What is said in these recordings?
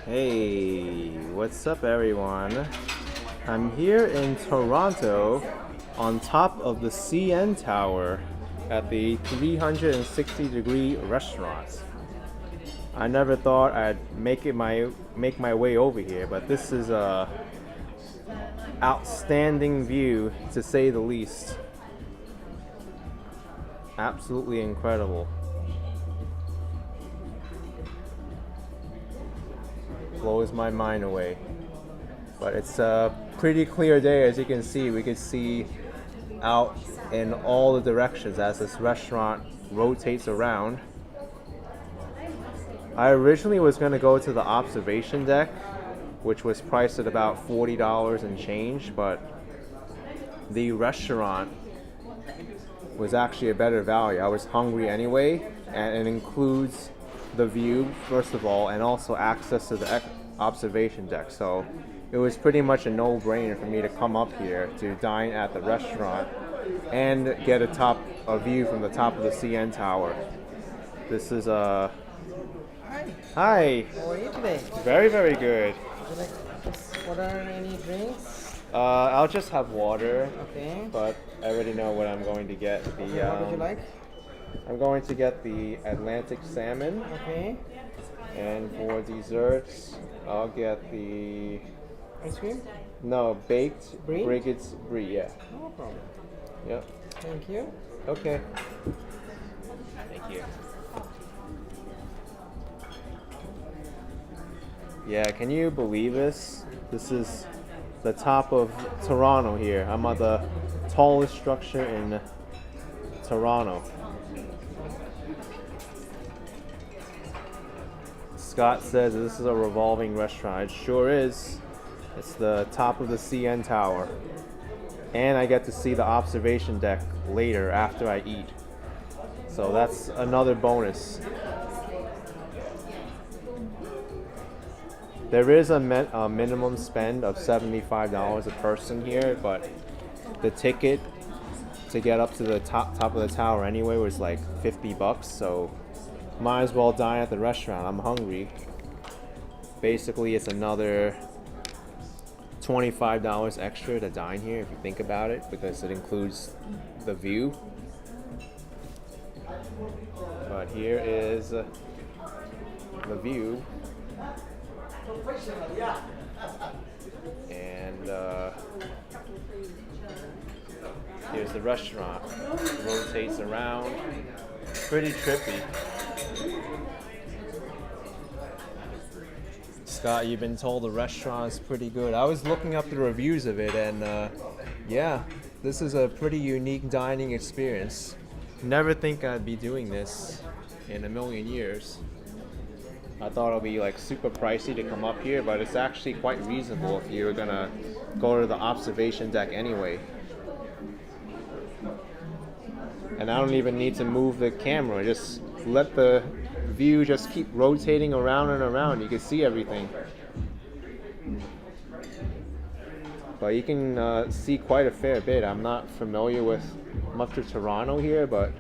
Hey, what's up everyone? I'm here in Toronto on top of the CN Tower at the 360-degree restaurant. I never thought I'd make my way over here, but this is a outstanding view to say the least. Absolutely incredible. Blows my mind away. But it's a pretty clear day, as you can see. We can see out in all the directions as this restaurant rotates around. I originally was going to go to the observation deck, which was priced at about $40 and change, but the restaurant was actually a better value. I was hungry anyway, and it includes the view, first of all, and also access to the observation deck. So it was pretty much a no-brainer for me to come up here to dine at the restaurant and get a view from the top of the CN Tower. This is a Hi. How are you today? Very, very good. Would you like to order any drinks? I'll just have water. Okay. But I already know what I'm going to get. What would you like? I'm going to get the Atlantic salmon. Okay. And for desserts, I'll get the Ice cream? no baked Brie? briquettes brie. Yeah. No problem. Yep. Thank you. Okay. Thank you. Yeah, can you believe this? This is the top of Toronto here. I'm at the tallest structure in Toronto. Scott says this is a revolving restaurant. It sure is. It's the top of the CN Tower. And I get to see the observation deck later after I eat. So that's another bonus. There is a minimum spend of $75 a person here, but the ticket to get up to the top of the tower anyway was like $50, so might as well dine at the restaurant. I'm hungry. Basically, it's another $25 extra to dine here if you think about it, because it includes the view. But here is the view. And here's the restaurant. Rotates around. Pretty trippy. Scott, you've been told the restaurant's pretty good. I was looking up the reviews of it, and yeah, this is a pretty unique dining experience. Never think I'd be doing this in a million years. I thought it'll be like super pricey to come up here, but it's actually quite reasonable if you're gonna go to the observation deck anyway. And I don't even need to move the camera, just let the view just keep rotating around and around. You can see everything. But you can see quite a fair bit. I'm not familiar with much of Toronto here, but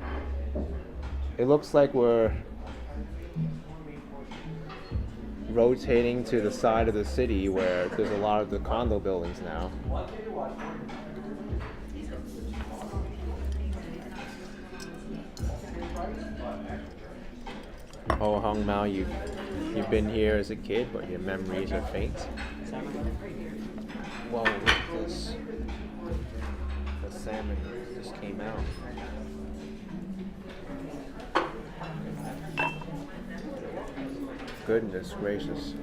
it looks like we're rotating to the side of the city where there's a lot of the condo buildings now. Oh, Hong Mao, you've been here as a kid, but your memories are faint. Well, look at this. The salmon just came out. Goodness gracious.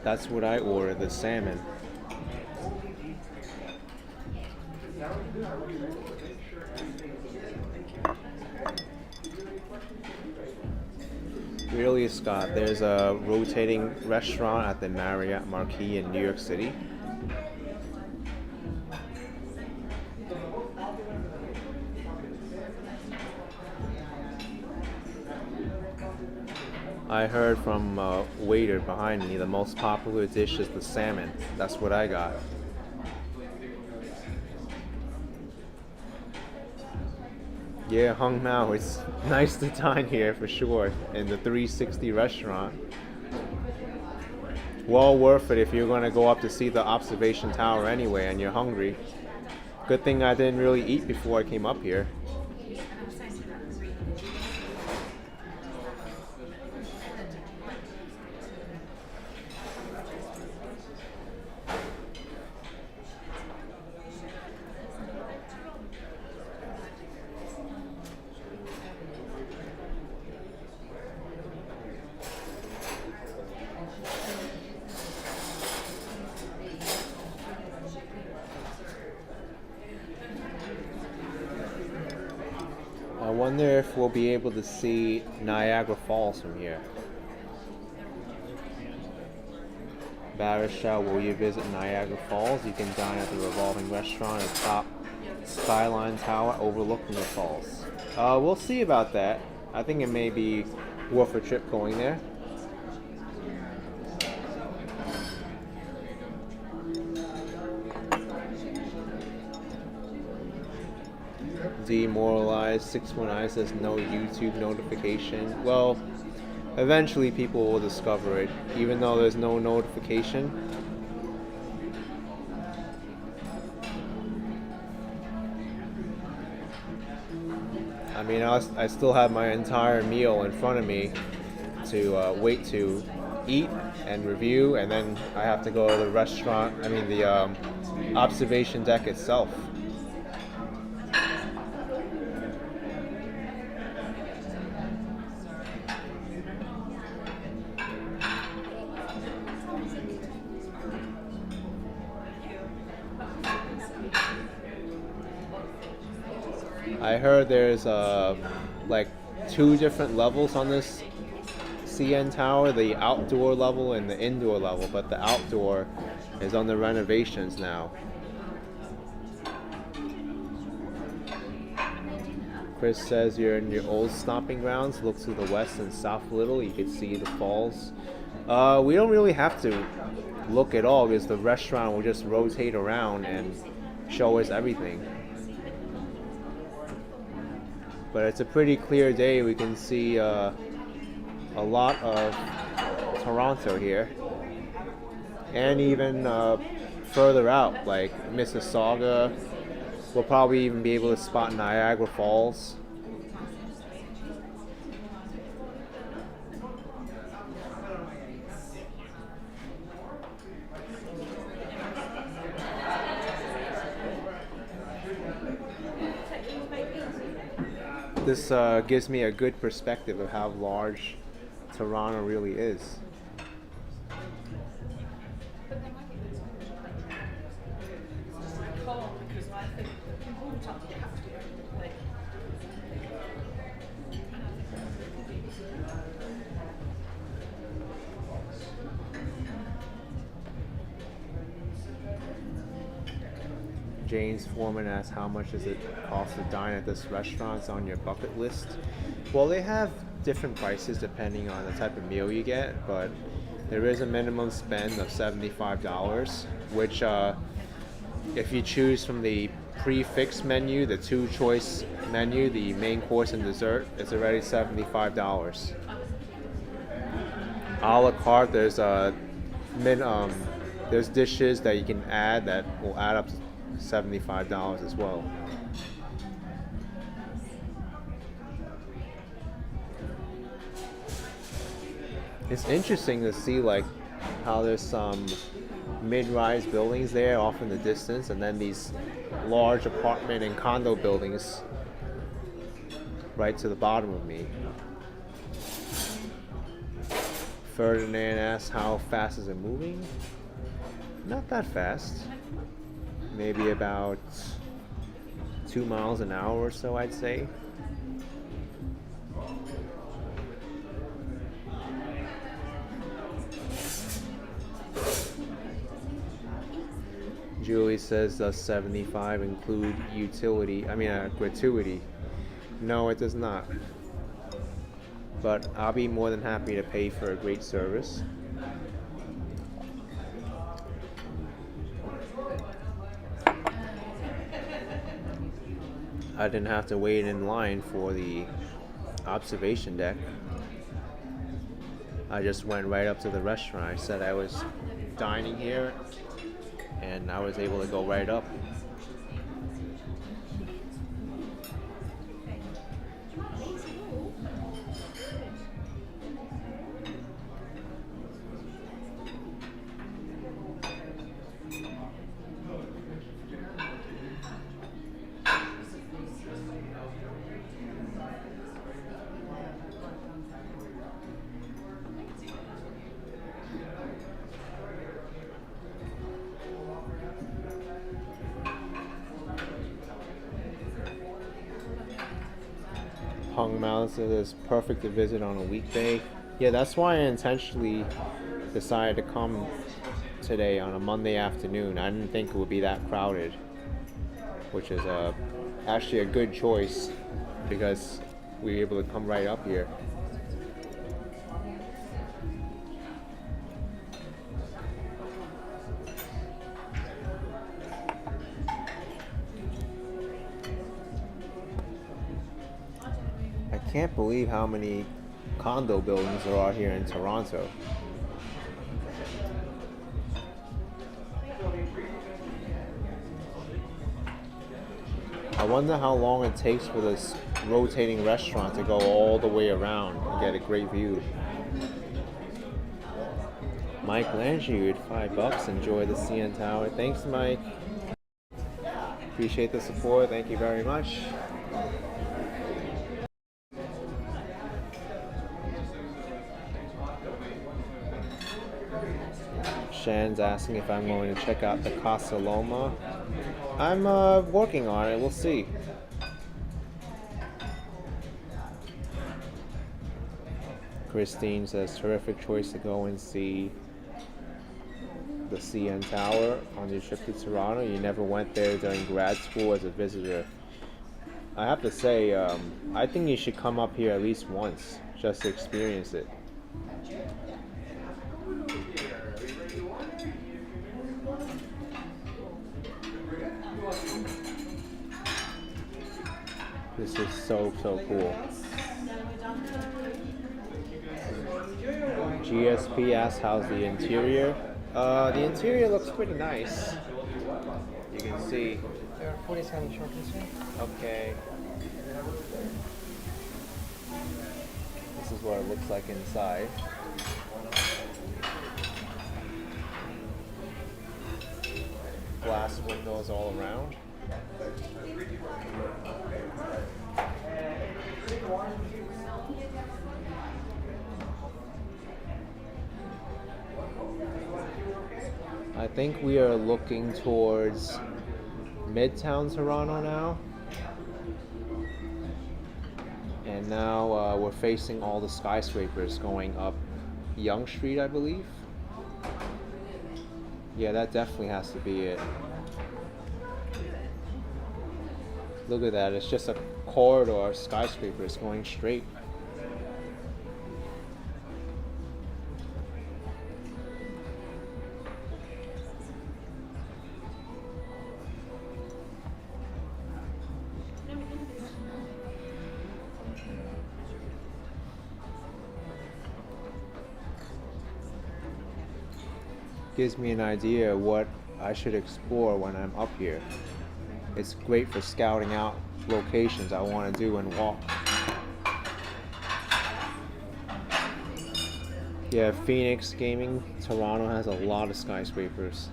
That's what I ordered, the salmon. Really, Scott, there's a rotating restaurant at the Marriott Marquis in New York City. I heard from a waiter behind me the most popular dish is the salmon. That's what I got. Yeah, Hung Mao. It's nice to dine here for sure in the 360 restaurant. Well worth it if you're gonna go up to see the observation tower anyway and you're hungry. Good thing I didn't really eat before I came up here. I wonder if we'll be able to see Niagara Falls from here. Barisha, will you visit Niagara Falls? You can dine at the Revolving restaurant atop Skyline Tower overlooking the falls. We'll see about that. I think it may be worth a trip going there. Demoralized 619 says no YouTube notification. Well, eventually people will discover it, even though there's no notification. I mean, I still have my entire meal in front of me to wait to eat and review, and then I have to go to the restaurant, the observation deck itself. I heard there's like 2 different levels on this CN tower, the outdoor level and the indoor level, but the outdoor is under renovations now. Chris says you're in your old stomping grounds. Look to the west and south a little. You can see the falls. We don't really have to look at all because the restaurant will just rotate around and show us everything. But it's a pretty clear day. We can see a lot of Toronto here, and even further out, like Mississauga. We'll probably even be able to spot Niagara Falls. This gives me a good perspective of how large Toronto really is. James Foreman asks, how much does it cost to dine at this restaurant? It's on your bucket list. Well, they have different prices depending on the type of meal you get, but there is a minimum spend of $75, which if you choose from the prefix menu, the 2-choice menu, the main course and dessert, it's already $75. A la carte, there's dishes that you can add that will add up to $75 as well. It's interesting to see like how there's some mid-rise buildings there off in the distance, and then these large apartment and condo buildings right to the bottom of me. Ferdinand asks, how fast is it moving? Not that fast. Maybe about 2 miles an hour or so, I'd say. Julie says, does 75 include gratuity? No, it does not. But I'll be more than happy to pay for a great service. I didn't have to wait in line for the observation deck. I just went right up to the restaurant. I said I was dining here, and I was able to go right up. Hung Mountain is perfect to visit on a weekday. Yeah, that's why I intentionally decided to come today on a Monday afternoon. I didn't think it would be that crowded, which is actually a good choice because we were able to come right up here. I can't believe how many condo buildings there are here in Toronto. I wonder how long it takes for this rotating restaurant to go all the way around and get a great view. Mike Landry at $5. Enjoy the CN Tower. Thanks, Mike. Appreciate the support. Thank you very much. Shan's asking if I'm going to check out the Casa Loma. I'm working on it. We'll see. Christine says, terrific choice to go and see the CN Tower on your trip to Toronto. You never went there during grad school as a visitor. I have to say, I think you should come up here at least once just to experience it. This is so cool. GSP asks how's the interior. The interior looks pretty nice. You can see. There are 47 shortly, sir. Okay. This is what it looks like inside. Glass windows all around. I think we are looking towards Midtown Toronto now. And now we're facing all the skyscrapers going up Yonge Street, I believe. Yeah, that definitely has to be it. Look at that, it's just a corridor of skyscrapers going straight. Gives me an idea of what I should explore when I'm up here. It's great for scouting out locations I want to do and walk. Yeah, Phoenix Gaming, Toronto has a lot of skyscrapers.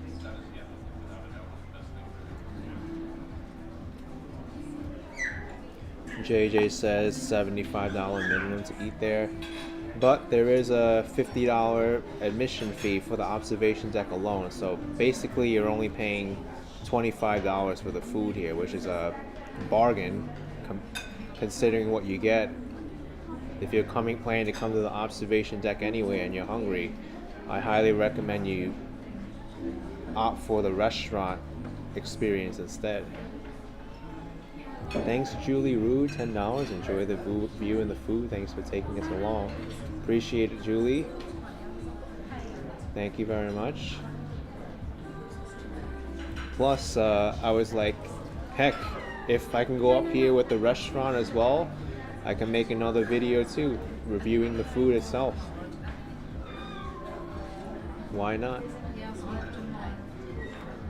JJ says $75 minimum to eat there. But there is a $50 admission fee for the observation deck alone. So basically you're only paying $25 for the food here, which is a bargain considering what you get. If you're planning to come to the observation deck anyway and you're hungry, I highly recommend you opt for the restaurant experience instead. Thanks, Julie Rue, $10. Enjoy the view and the food. Thanks for taking us along. Appreciate it, Julie. Thank you very much. Plus, I was like, heck, if I can go up here with the restaurant as well, I can make another video too, reviewing the food itself. Why not?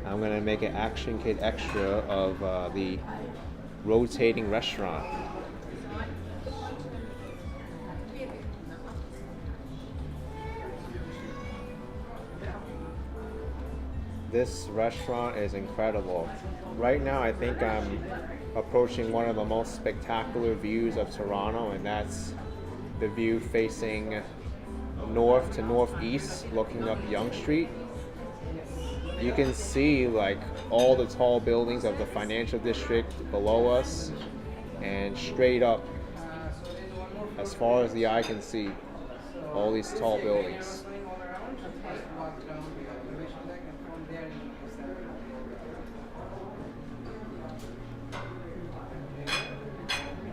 I'm gonna make an Action Kid extra of the rotating restaurant. This restaurant is incredible. Right now I think I'm approaching one of the most spectacular views of Toronto, and that's the view facing north to northeast, looking up Yonge Street. You can see like all the tall buildings of the financial district below us, and straight up as far as the eye can see, all these tall buildings.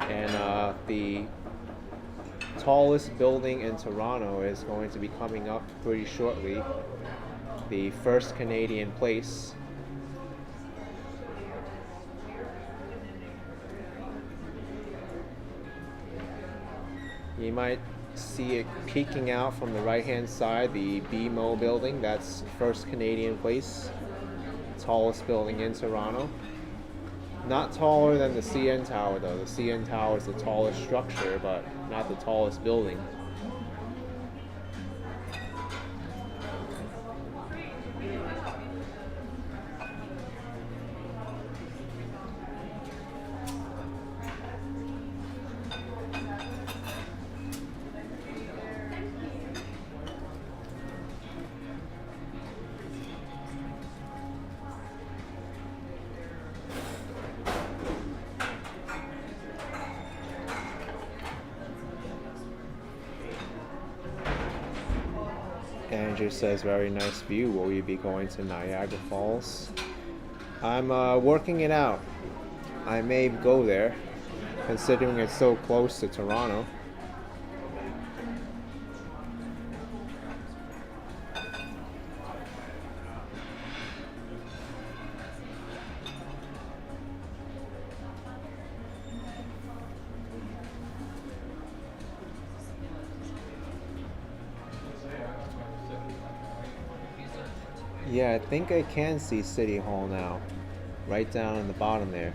And the tallest building in Toronto is going to be coming up pretty shortly. The First Canadian Place. You might see it peeking out from the right hand side, the BMO building. That's First Canadian Place, tallest building in Toronto. Not taller than the CN Tower though. The CN Tower is the tallest structure, but not the tallest building. Andrew says, very nice view. Will you be going to Niagara Falls? I'm working it out. I may go there, considering it's so close to Toronto. Yeah, I think I can see City Hall now. Right down in the bottom there.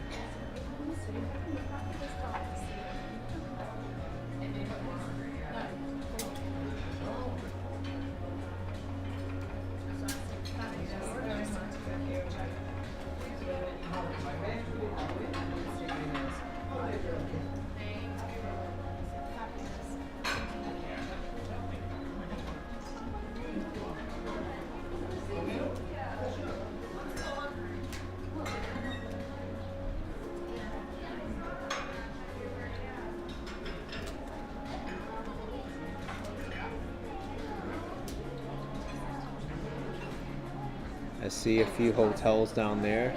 I see a few hotels down there,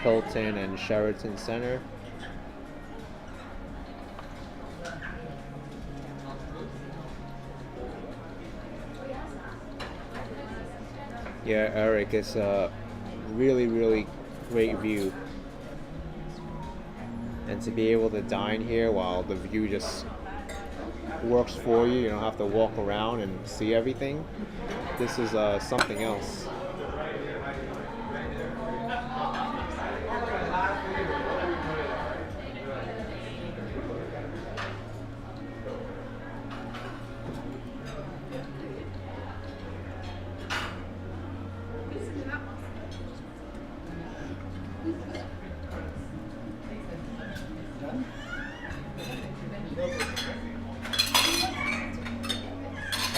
Hilton and Sheraton Center. Yeah, Eric, it's a really, really great view. And to be able to dine here while the view just works for you, you don't have to walk around and see everything. This is something else.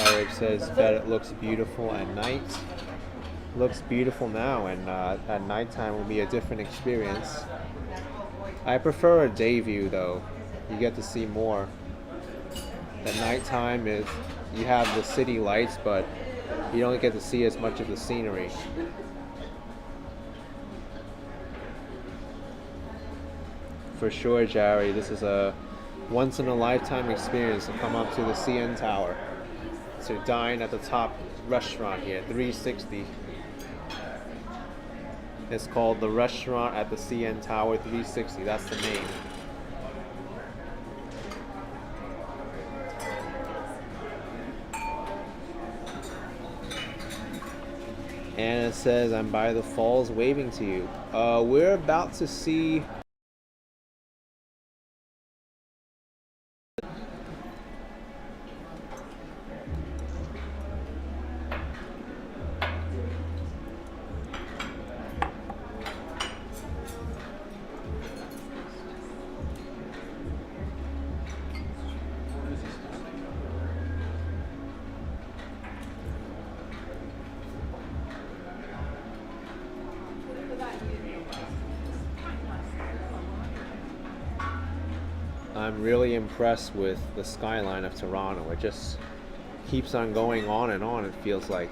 Eric says that it looks beautiful at night. Looks beautiful now, and at nighttime will be a different experience. I prefer a day view though. You get to see more. At nighttime is you have the city lights, but you don't get to see as much of the scenery. For sure, Jerry, this is a once in a lifetime experience to come up to the CN Tower, to dine at the top restaurant here, 360. It's called the Restaurant at the CN Tower 360. That's the name. And it says, I'm by the falls waving to you. We're about to see. I'm really impressed with the skyline of Toronto. It just keeps on going on and on, it feels like.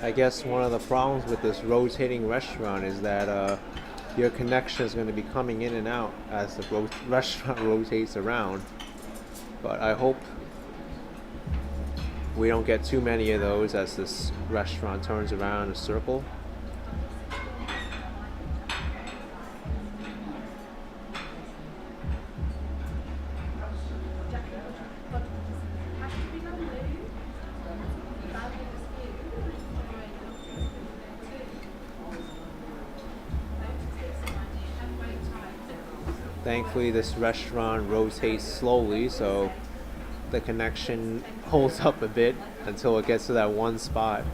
I guess one of the problems with this rotating restaurant is that your connection is going to be coming in and out as the restaurant rotates around. But I hope we don't get too many of those as this restaurant turns around in a circle. Thankfully, this restaurant rotates slowly, so the connection holds up a bit until it gets to that one spot.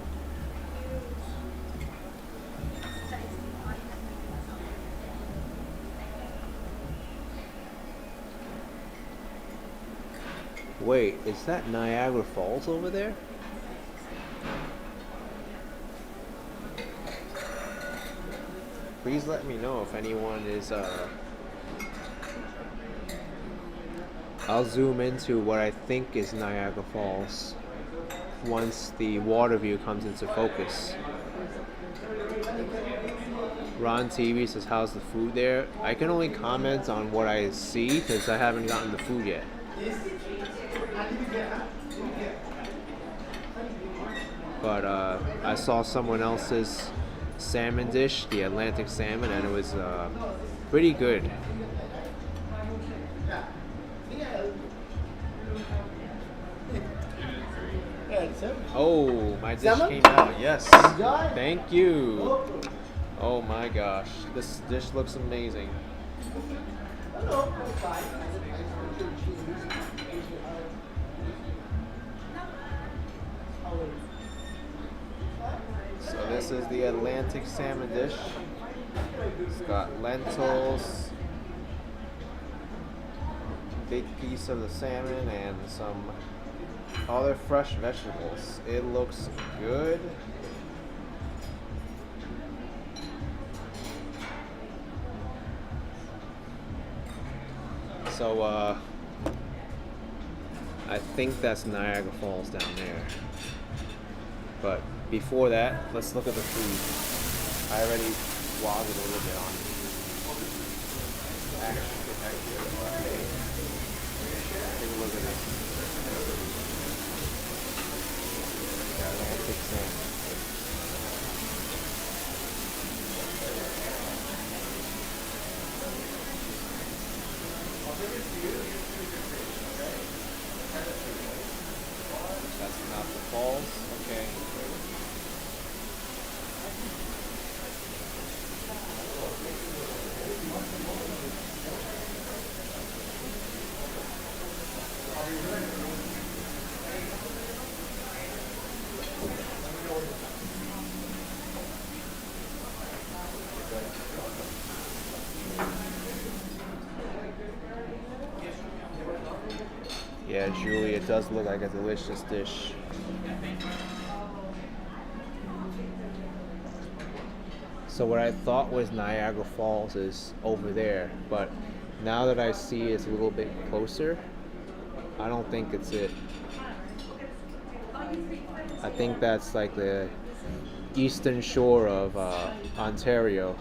Wait, is that Niagara Falls over there? Please let me know if anyone is I'll zoom into what I think is Niagara Falls once the water view comes into focus. Ron TV says, how's the food there? I can only comment on what I see because I haven't gotten the food yet. But I saw someone else's salmon dish, the Atlantic salmon, and it was pretty good. Oh, my dish came out. Yes. Thank you. Oh my gosh. This dish looks amazing. So this is the Atlantic salmon dish. It's got lentils, big piece of the salmon, and some other fresh vegetables. It looks good. So I think that's Niagara Falls down there. But before that, let's look at the food. I already vlogged a little bit on it. Take a look at this. Atlantic salmon. That's not the falls. Okay. Yeah, Julie, it does look like a delicious dish. So what I thought was Niagara Falls is over there, but now that I see it's a little bit closer, I don't think it's it. I think that's like the eastern shore of Ontario.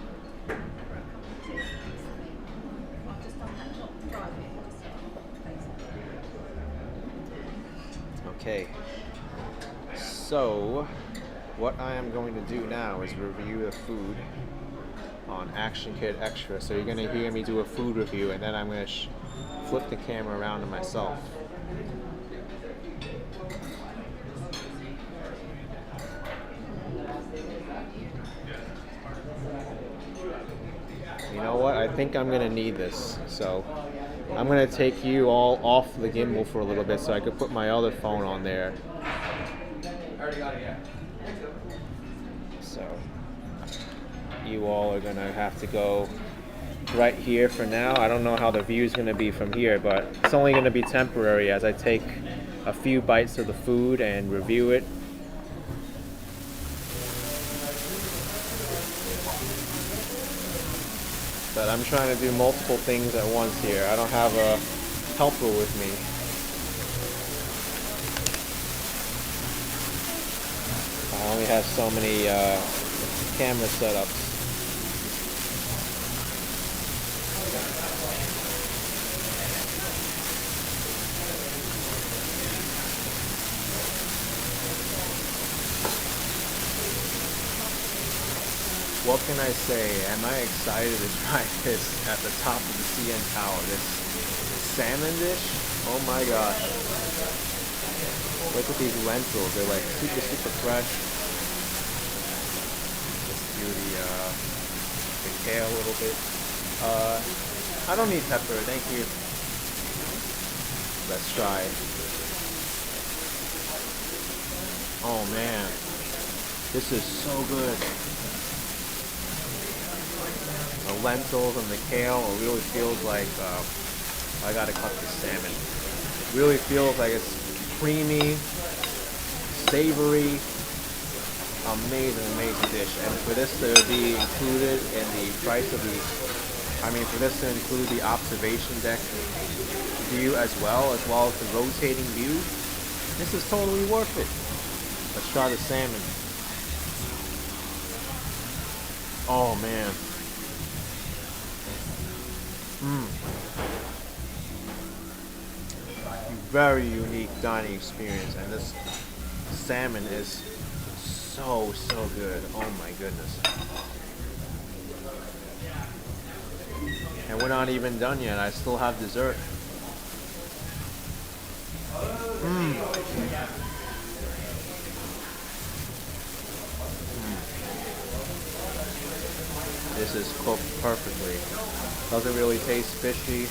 Okay, so what I am going to do now is review the food on Action Kid Extra. So you're going to hear me do a food review, and then I'm going to flip the camera around to myself. You know what? I think I'm gonna need this. So I'm gonna take you all off the gimbal for a little bit so I could put my other phone on there. So you all are gonna have to go right here for now. I don't know how the view is gonna be from here, but it's only gonna be temporary as I take a few bites of the food and review it. But I'm trying to do multiple things at once here. I don't have a helper with me. I only have so many camera setups. What can I say? Am I excited to try this at the top of the CN Tower? This salmon dish? Oh my gosh. Look at these lentils. They're like super, super fresh. Let's do the kale a little bit. I don't need pepper, thank you. Let's try. Oh man. This is so good. The lentils and the kale, it really feels like I gotta cut the salmon. It really feels like it's creamy, savory, amazing dish. And for this to be included in the price of for this to include the observation deck view as well as the rotating view, this is totally worth it. Let's try the salmon. Oh man. Very unique dining experience, and this salmon is so good. Oh my goodness. And we're not even done yet. I still have dessert. This is cooked perfectly. Doesn't really taste fishy.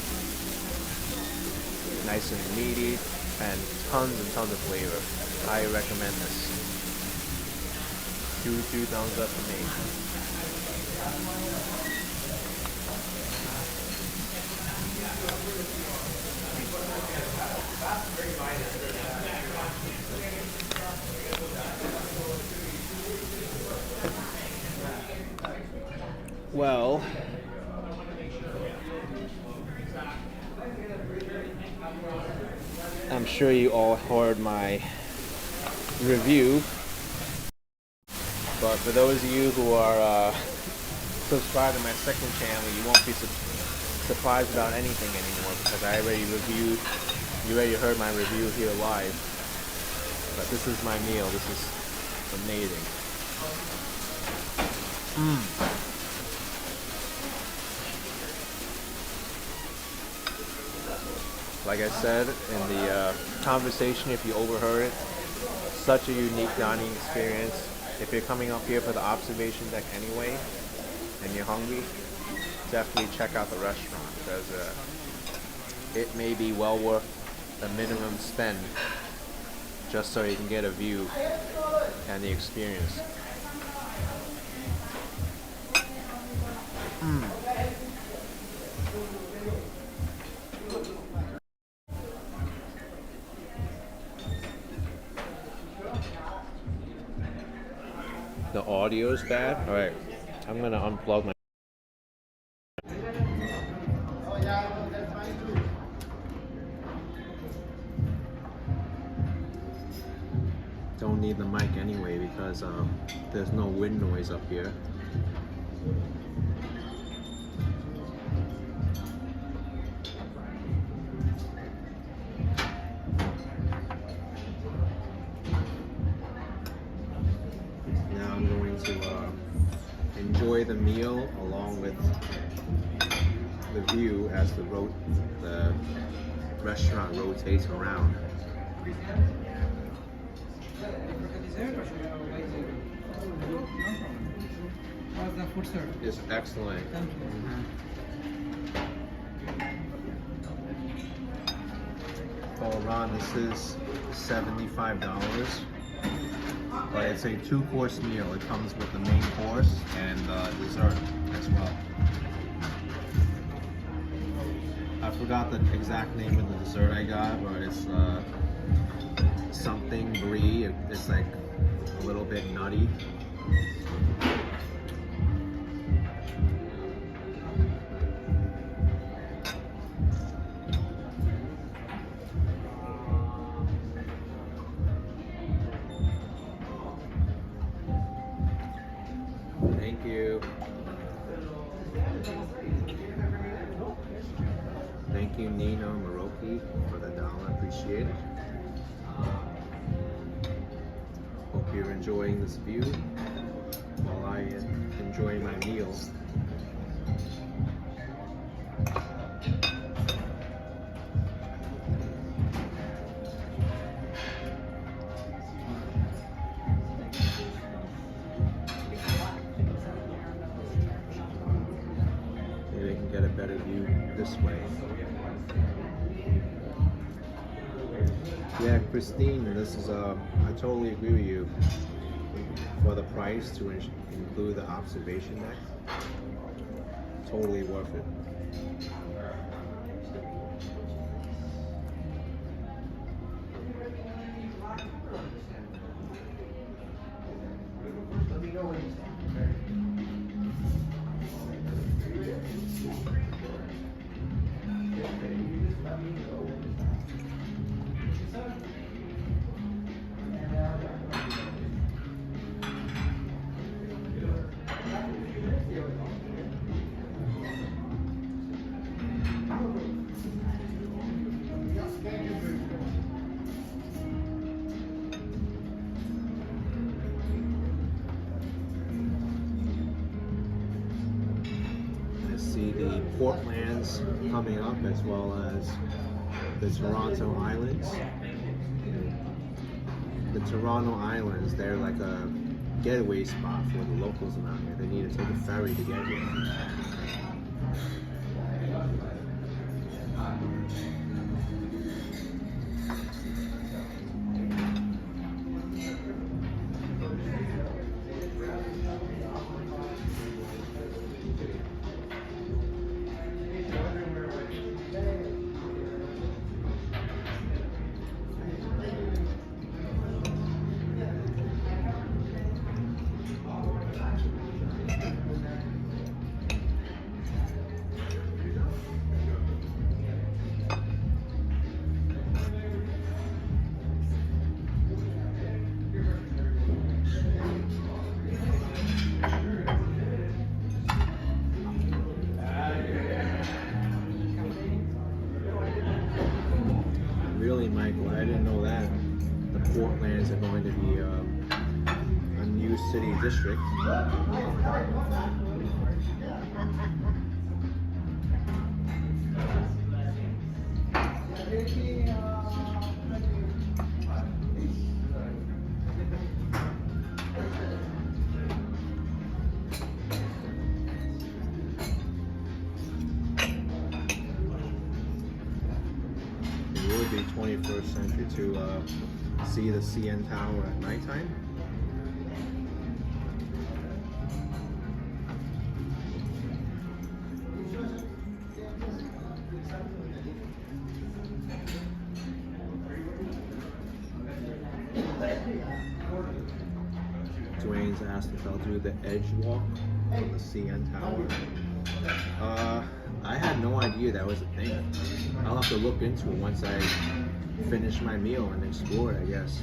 Nice and meaty, and tons of flavor. I recommend this. Two thumbs up for me. Well, I'm sure you all heard my review, but for those of you who are subscribed to my second channel, you won't be surprised about anything anymore because I already reviewed, you already heard my review here live. But this is my meal. This is amazing. Like I said in the conversation, if you overheard it, such a unique dining experience. If you're coming up here for the observation deck anyway, and you're hungry, definitely check out the restaurant because it may be well worth the minimum spend just so you can get a view and the experience. audio's bad. All right, I'm gonna unplug my. Don't need the mic anyway because there's no wind noise up here. Now I'm going to enjoy the meal along with the view as the restaurant rotates around. How's the food served? It's excellent. Thank you. Oh, Ron, this is $75, but it's a 2-course meal. It comes with the main course and dessert as well. I forgot the exact name of the dessert I got, but it's something brie. It's like a little bit nutty. Thank you. Thank you, Nina Maroki, for the dollar. Appreciate it. Hope you're enjoying this view while I enjoy my meal. Maybe I can get a better view this way. Yeah, Christine, this is I totally agree with you. For the price to include the observation deck, totally worth it. See the Portlands coming up as well as the Toronto Islands. The Toronto Islands, they're like a getaway spot for the locals around here. They need to take a ferry to get here. Really, Michael, I didn't know that the Portlands are going to be a new city district. It would be 21st century to see the CN Tower at nighttime. Dwayne James asked if I'll do the edge walk on the CN Tower. I had no idea that was a thing. I'll have to look into it once I finish my meal and explore it, I guess.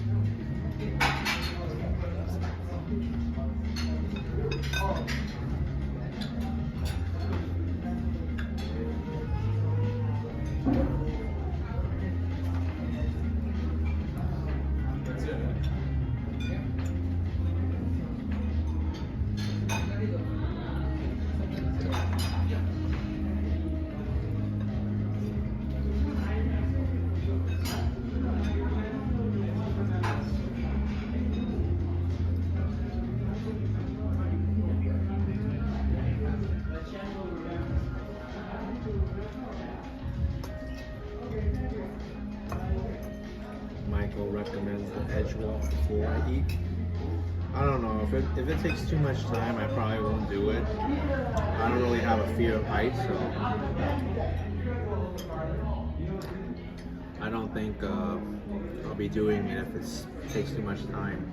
Michael recommends the edge walk before I eat. I don't know, if it takes too much time, I probably won't do it. I don't really have a fear of heights, so I don't think I'll be doing it if it takes too much time.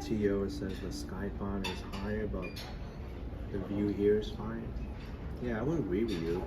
Tio says the sky pond is higher, but the view here is fine. Yeah, I would agree with you.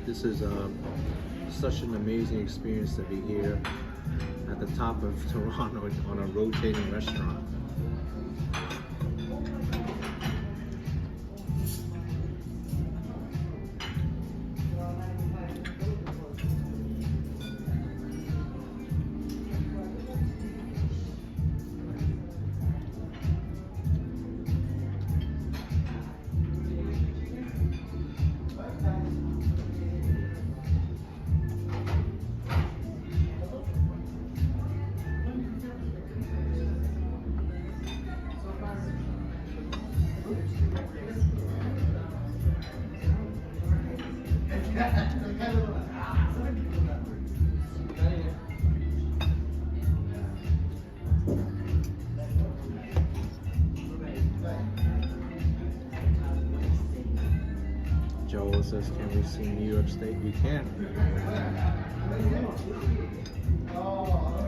This is such an amazing experience to be here at the top of Toronto on a rotating restaurant. Joel says, can we see New York State? We can.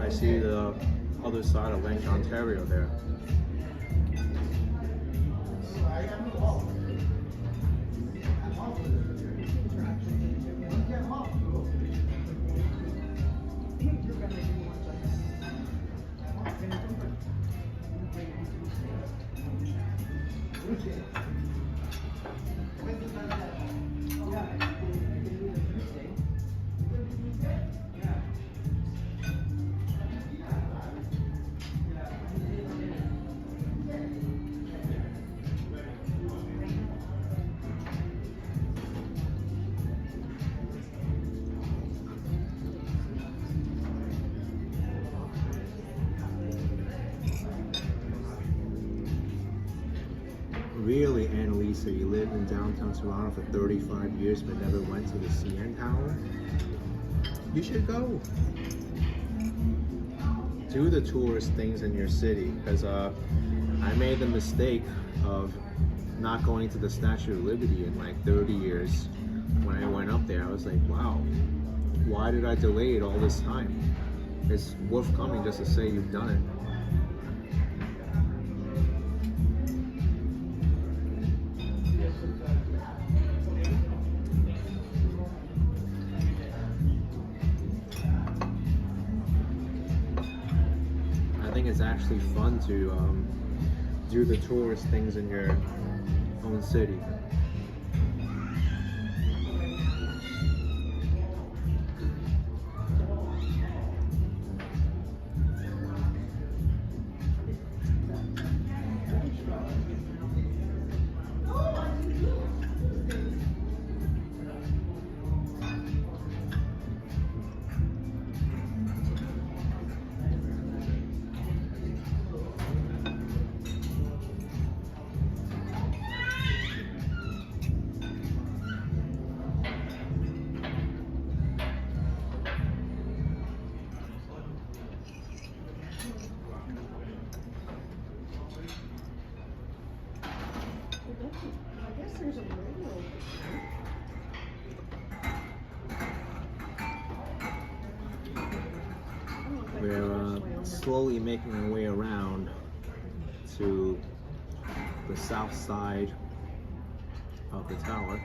I see the other side of Lake Ontario there. Really, Annalisa, you lived in downtown Toronto for 35 years but never went to the CN Tower? You should go. Do the tourist things in your city, because I I made the mistake of not going to the Statue of Liberty in like 30 years. When I went up there, I was like, wow, why did I delay it all this time? It's worth coming just to say you've done it. I think it's actually fun to do the tourist things in your own city. We're slowly making our way around to the south side of the tower.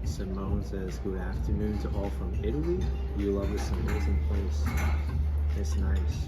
Simone says, good afternoon to all from Italy. You love this amazing place. It's nice.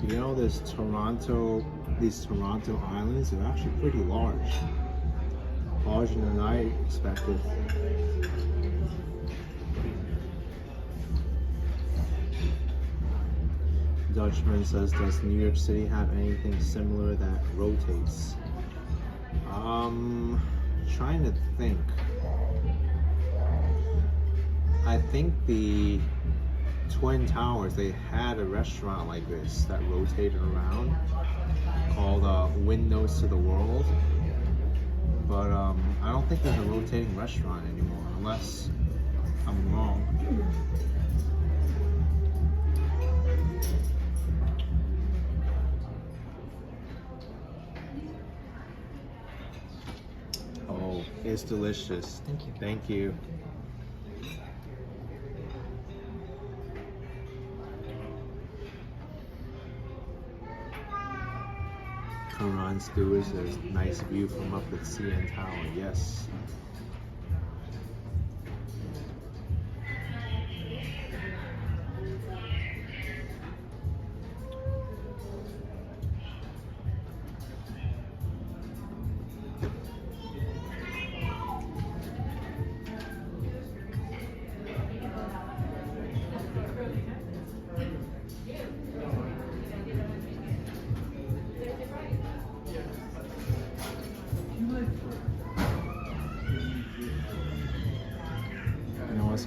You know, these Toronto islands are actually pretty large. Larger than I expected. Dutchman says, does New York City have anything similar that rotates? Trying to think. I think the Twin Towers, they had a restaurant like this that rotated around called Windows to the World, but I don't think there's a rotating restaurant anymore unless I'm wrong. Oh, it's delicious. Thank you. Thank you. Karan Stewart says, nice view from up at CN Tower. Yes.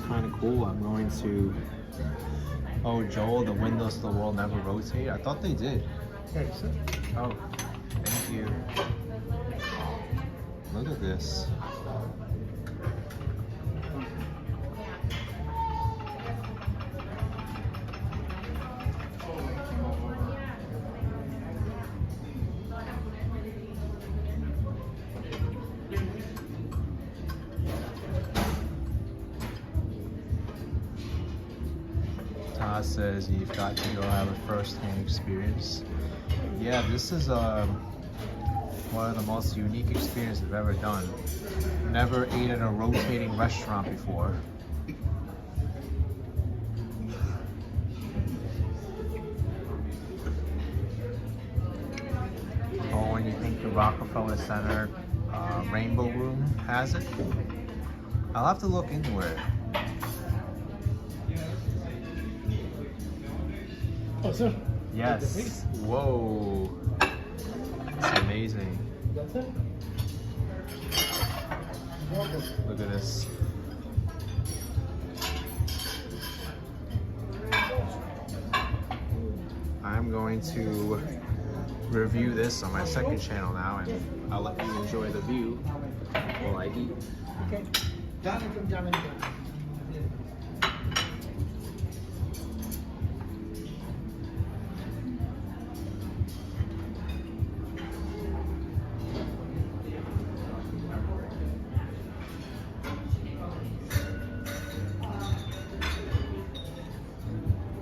Kind of cool. I'm going to. Oh, Joel, the windows to the world never rotate. I thought they did. Oh, thank you. Look at this. Scott says you've got to go have a first-hand experience. Yeah, this is one of the most unique experiences I've ever done. Never ate at a rotating restaurant before. Oh, and you think the Rockefeller Center Rainbow Room has it? I'll have to look into it. Oh, sir. Yes. Whoa. It's amazing. That's it. Look at this. I'm going to review this on my second channel now, and I'll let you enjoy the view while I eat. Okay. Done.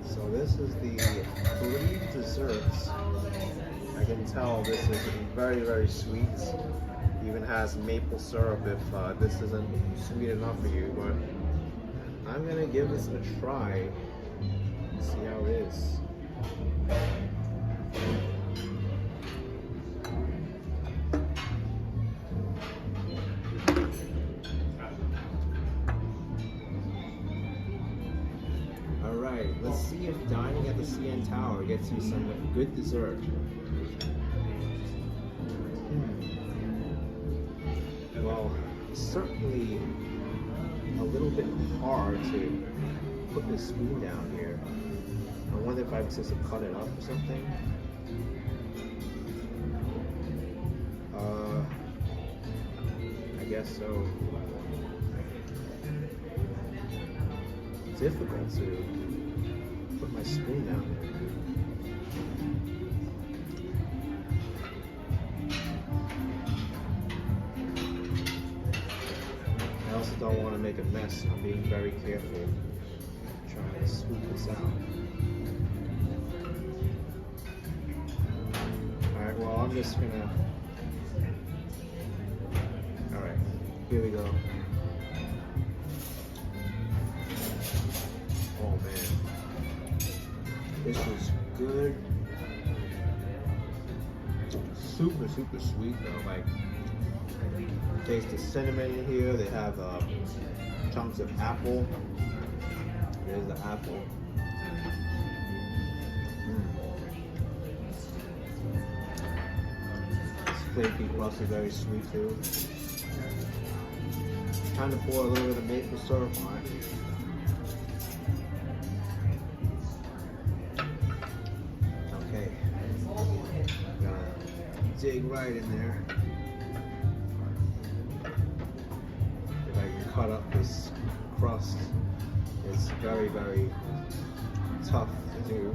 So this is the three desserts. I can tell this is very, very sweet. Even has maple syrup if this isn't sweet enough for you, but I'm gonna give this a try. See how it is. Alright, let's see if dining at the CN Tower gets you some good dessert. Well, it's certainly a little bit hard to put this spoon down here. I wonder if I'm supposed to cut it up or something. I guess so. Difficult to put my spoon down there. I also don't want to make a mess. I'm being very careful trying to scoop this out. Alright, well, I'm just gonna... Alright, here we go. Oh man, this is good. Super, super sweet though. Like, taste the cinnamon in here. They have chunks of apple. There's the apple. This flaky crust is very sweet too. Kind of pour a little bit of maple syrup on it. Dig right in there. If I can cut up this crust, it's very, very tough to do.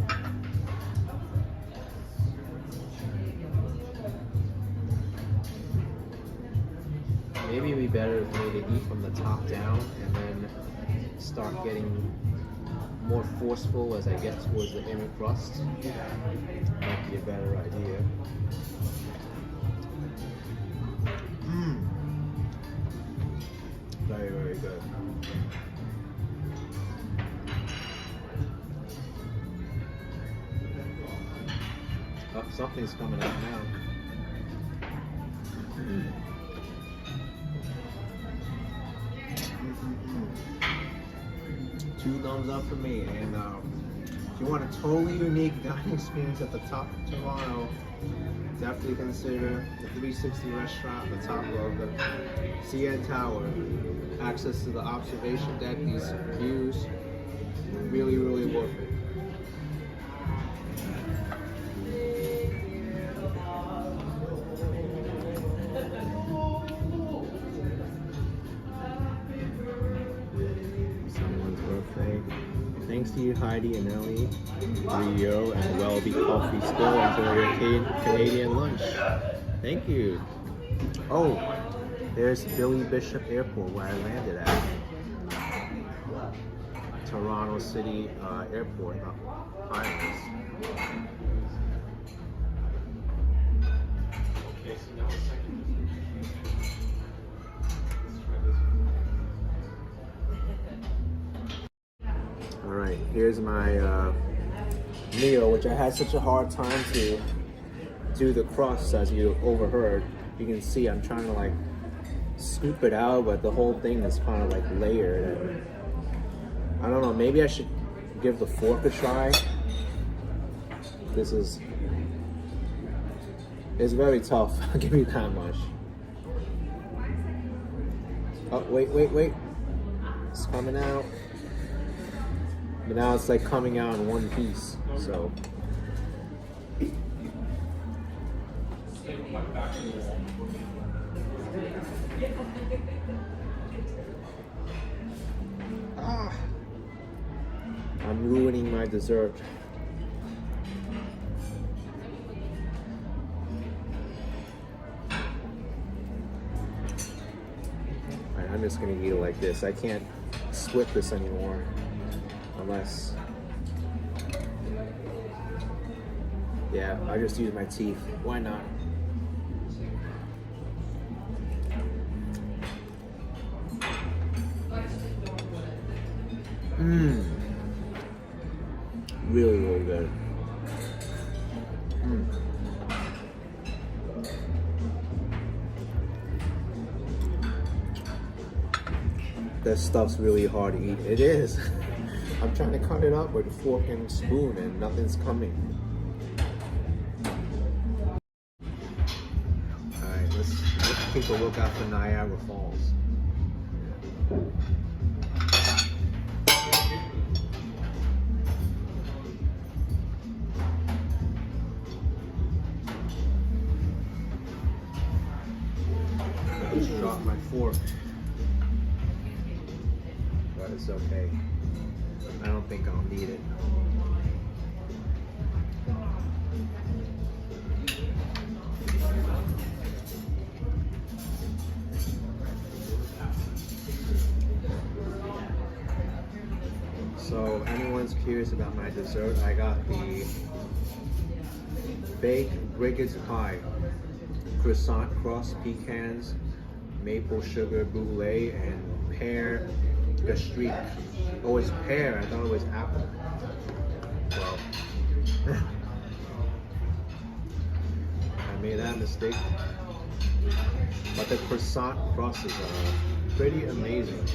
Maybe it'd be better if we eat from the top down and then start getting more forceful as I get towards the inner crust. Might be a better idea. Very, very good. Oh, something's coming out now. Two thumbs up for me. And if you want a totally unique dining experience at the top of Toronto, definitely consider the 360 restaurant at the top of the CN Tower. Access to the observation deck, these views, really, really worth it. Someone's birthday. Thanks to you, Heidi and Ellie, Rio, and Welby Coffee Store. Enjoy your Canadian lunch. Thank you. Oh, there's Billy Bishop Airport where I landed at. Toronto City Airport, Highlands. All right, here's my meal, which I had such a hard time to do the crust, as you overheard. You can see I'm trying to like scoop it out, but the whole thing is kind of like layered. And I don't know, maybe I should give the fork a try. It's very tough, I'll give you that much. Oh, wait. It's coming out. But now it's like coming out in one piece, so. I'm ruining my dessert. Alright, I'm just gonna eat it like this. I can't split this anymore. Unless, yeah, I just use my teeth. Why not? Really, really good. That stuff's really hard to eat. It is. I'm trying to cut it up with a fork and spoon and nothing's coming. Alright, let's take a look at the Niagara Falls. I just dropped my fork, but it's okay. I don't think I'll need it. So, anyone's curious about my dessert, I got the baked Briggs pie, croissant crust, pecans, maple sugar brulee, and pear gastrique. Oh, it's pear. I thought it was apple. Well, I made that mistake. But the croissant crust is pretty amazing.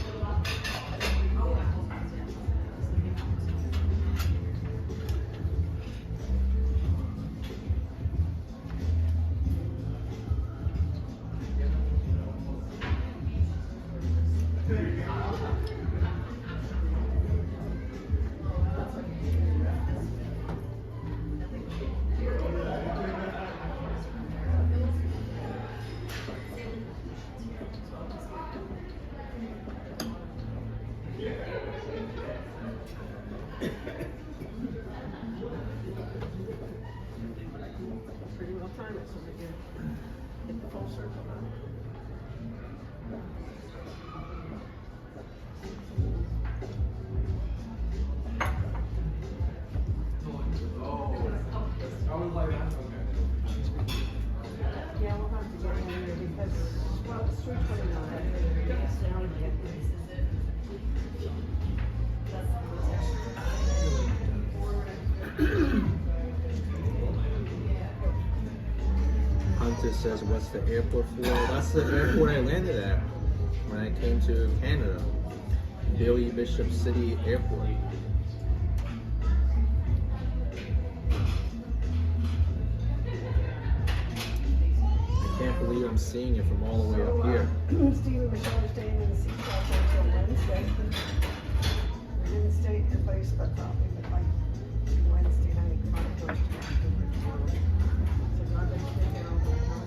Hunter says, what's the airport for? That's the airport I landed at when I came to Canada. Billy Bishop City Airport. I can't believe I'm seeing it from all the way up here. Steve and Michelle are staying in the seaside until Wednesday. We didn't stay at the place, but probably like Wednesday night. So God, they stay there all the time.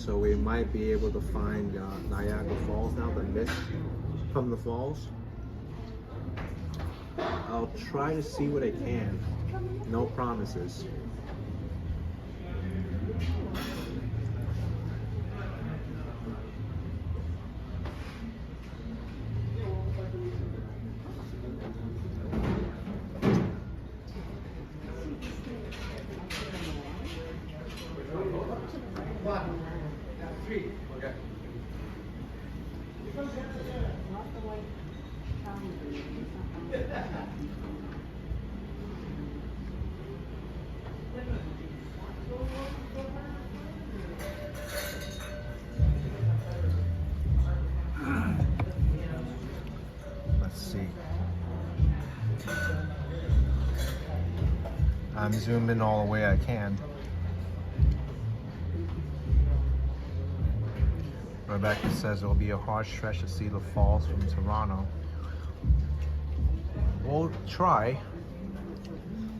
so we might be able to find Niagara Falls now, the mist from the falls. I'll try to see what I can. No promises. Let's see. I'm zoomed in all the way I can. Rebecca says it'll be a hard stretch to see the falls from Toronto. We'll try.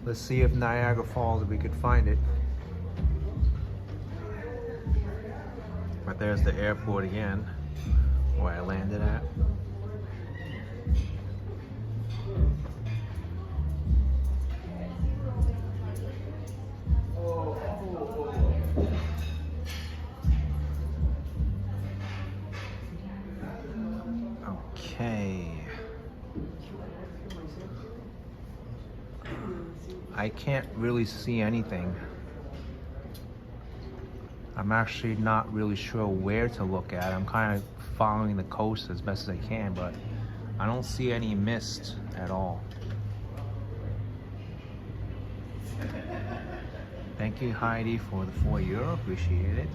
Let's see if Niagara Falls, if we could find it. But there's the airport again, where I landed at. Okay. I can't really see anything. I'm actually not really sure where to look at. I'm kind of following the coast as best as I can, but I don't see any mist at all. Thank you, Heidi, for the €4. Appreciate it.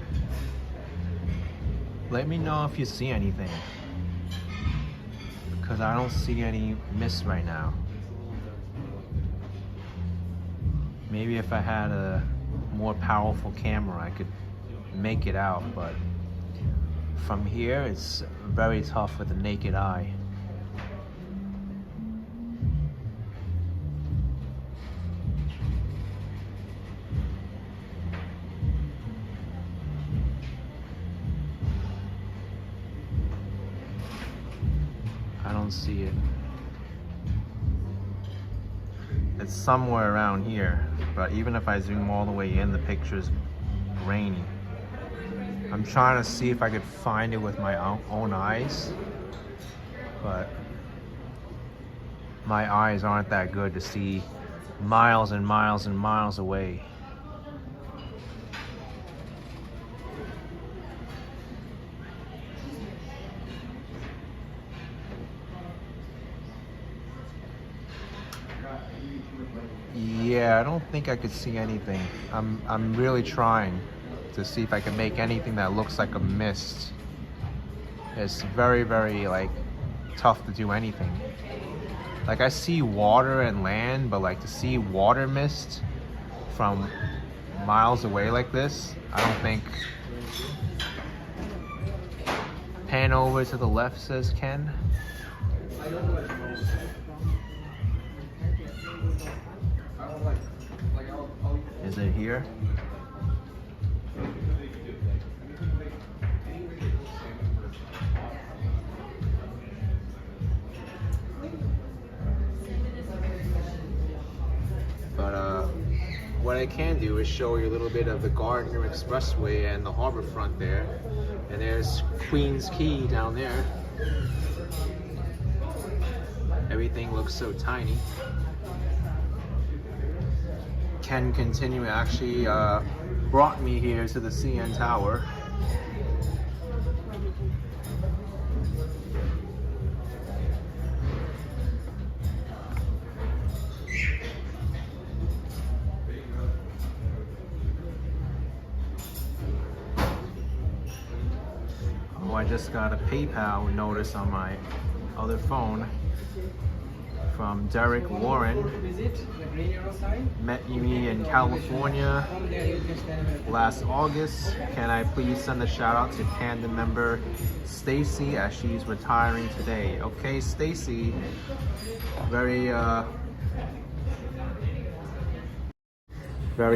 Let me know if you see anything, because I don't see any mist right now. Maybe if I had a more powerful camera, I could make it out, but from here, it's very tough with the naked eye. I don't see it. It's somewhere around here, but even if I zoom all the way in, the picture's grainy. I'm trying to see if I could find it with my own eyes, but my eyes aren't that good to see miles and miles and miles away. Yeah, I don't think I could see anything. I'm really trying to see if I can make anything that looks like a mist. It's very, very like tough to do anything. Like I see water and land, but like to see water mist from miles away like this, I don't think. Pan over to the left, says Ken. Is it here? But what I can do is show you a little bit of the Gardner Expressway and the harbor front there. And there's Queens Quay down there. Everything looks so tiny. Ken Continue actually brought me here to the CN Tower. Oh, I just got a PayPal notice on my other phone from Derek Warren. Met me in California last August. Can I please send a shout out to Panda member Stacy as she's retiring today? Okay, Stacy, very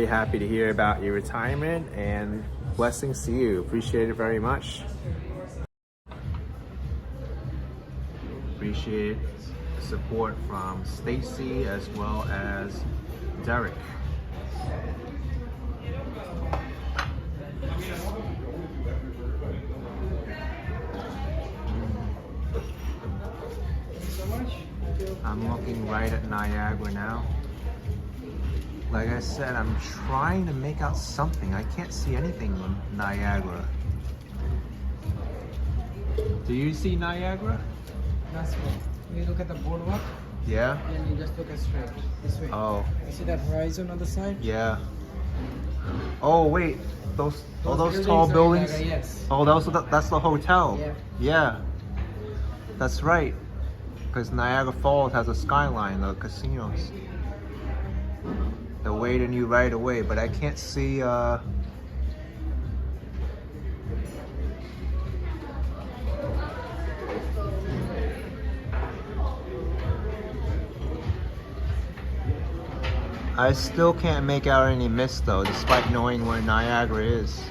happy to hear about your retirement, and Blessings to you. Appreciate it very much. Appreciate the support from Stacy as well as Derek. I'm looking right at Niagara now. Like I said, I'm trying to make out something. I can't see anything in Niagara. Do you see Niagara? That's way. You look at the boardwalk, Yeah? and you just look straight this way. Oh, You see that horizon on the side? yeah. Oh, wait. Those buildings tall are buildings? Niagara, yes. Oh, that's the hotel. Yeah. Yeah. That's right. Because Niagara Falls has a skyline, the casinos. They're waiting you right away, but I can't see, I still can't make out any mist though, despite knowing where Niagara is.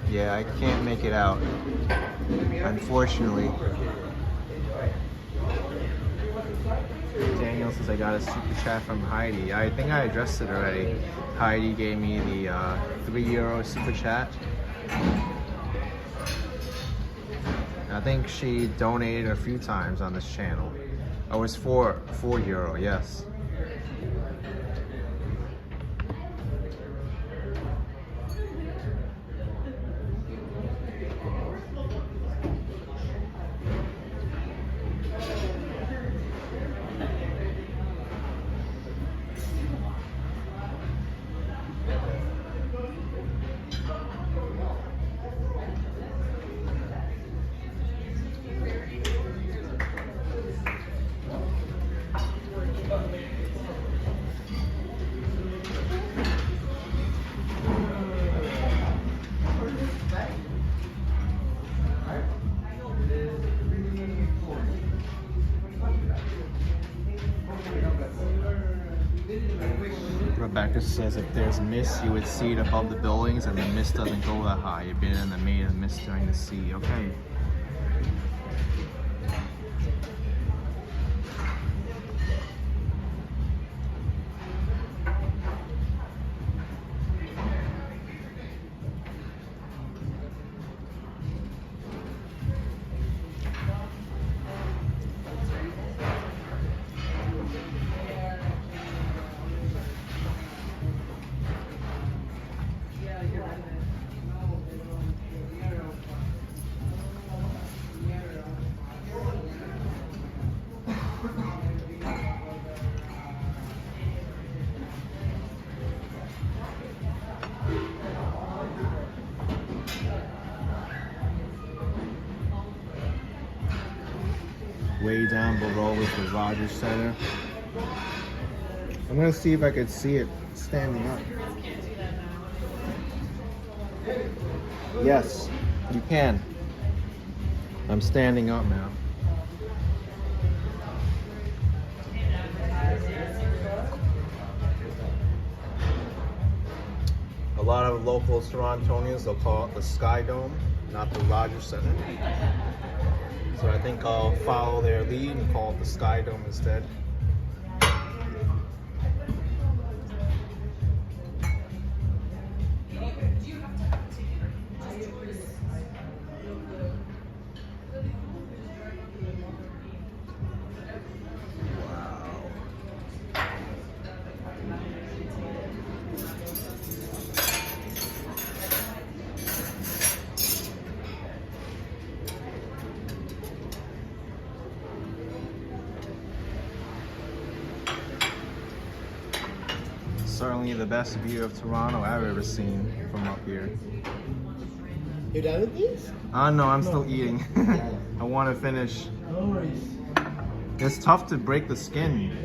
Yeah, I can't make it out, unfortunately. Daniel says I got a super chat from Heidi. I think I addressed it already. Heidi gave me the €3 super chat. I think she donated a few times on this channel. Oh, it's €4, yes. Rebecca says if there's mist, you would see it above the buildings, and the mist doesn't go that high. You've been in the main of mist during the sea. Okay. Way down below is the Rogers Center. I'm gonna see if I could see it standing up. Yes, you can. I'm standing up now. A lot of local Torontonians, they'll call it the Sky Dome, not the Rogers Center. So I think I'll follow their lead and call it the Sky Dome instead. Certainly the best view of Toronto I've ever seen from up here. You done with this? No, I'm still eating. I want to finish. No worries. It's tough to break the skin.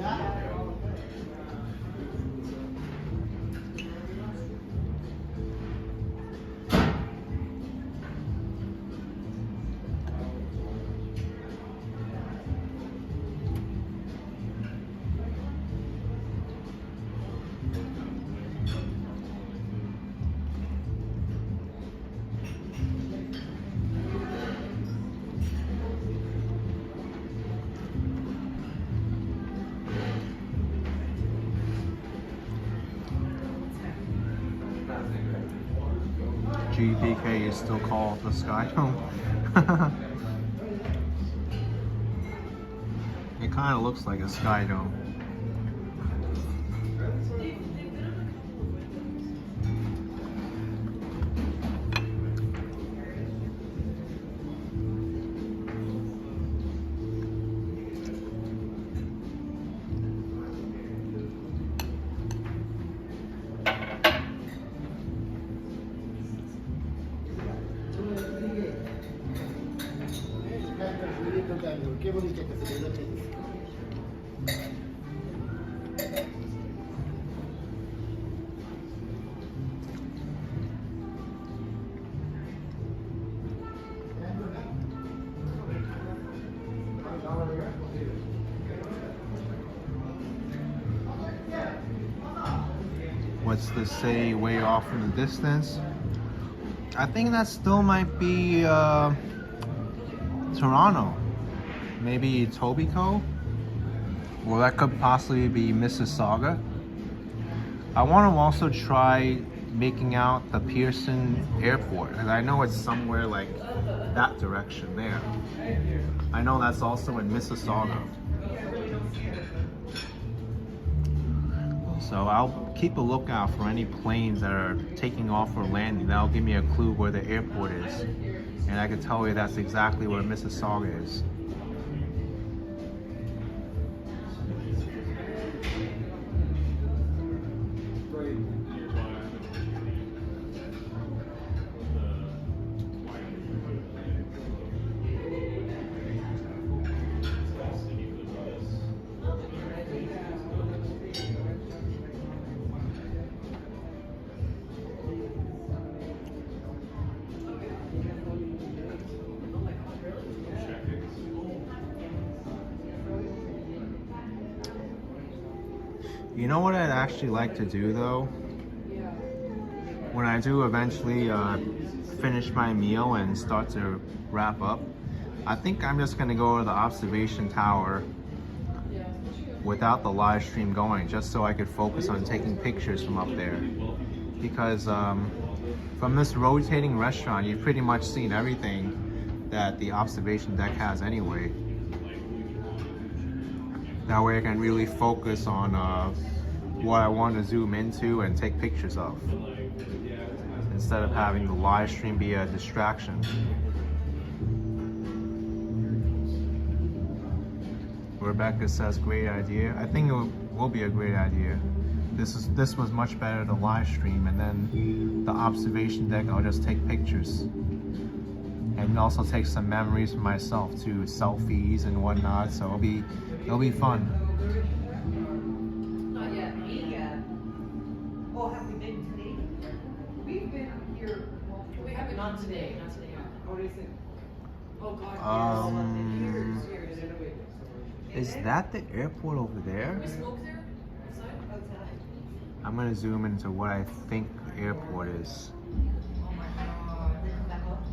GPK is still called the Sky Dome. It kind of looks like a Sky Dome. What's this say way off in the distance? I think that still might be Toronto. Maybe Etobicoke? Well, that could possibly be Mississauga. I want to also try making out the Pearson Airport, because I know it's somewhere like that direction there. I know that's also in Mississauga. So I'll keep a lookout for any planes that are taking off or landing. That'll give me a clue where the airport is. And I can tell you that's exactly where Mississauga is. You know what I'd actually like to do though? When I do eventually finish my meal and start to wrap up, I think I'm just gonna go to the observation tower without the live stream going, just so I could focus on taking pictures from up there. Because from this rotating restaurant, you've pretty much seen everything that the observation deck has anyway. That way I can really focus on what I want to zoom into and take pictures of, instead of having the live stream be a distraction. Rebecca says great idea. I think it will be a great idea. This was much better to live stream, and then the observation deck I'll just take pictures. And also take some memories for myself too, selfies and whatnot, so it'll be fun. Not yet. Oh, have we been today? We've been here. We haven't. Not today. Not today. What is it? Oh God. Is that the airport over there? Can we smoke there? Outside? I'm gonna zoom into what I think the airport is. Oh my God. They come back up?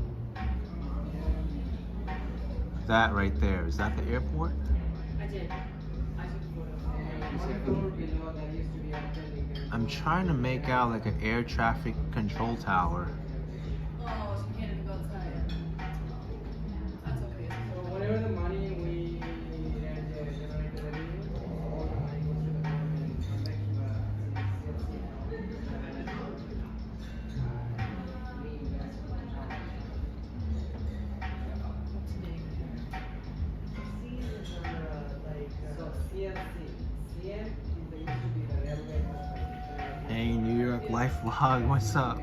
That right there, is that the airport? I did. I took a photo. I'm trying to make out like an air traffic control tower. Oh, so you can't even go outside. That's okay. So whatever the money we generate the revenue, all the money goes to the government. So CMC used to be the railway. Hey, New York Life Vlog, what's up?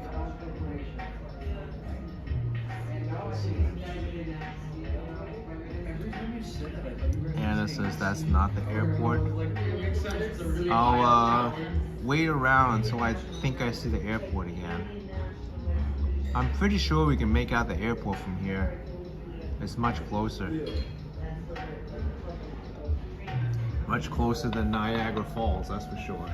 Anna says that's not the airport. I'll wait around until I think I see the airport again. I'm pretty sure we can make out the airport from here. It's much closer. Much closer than Niagara Falls, that's for sure.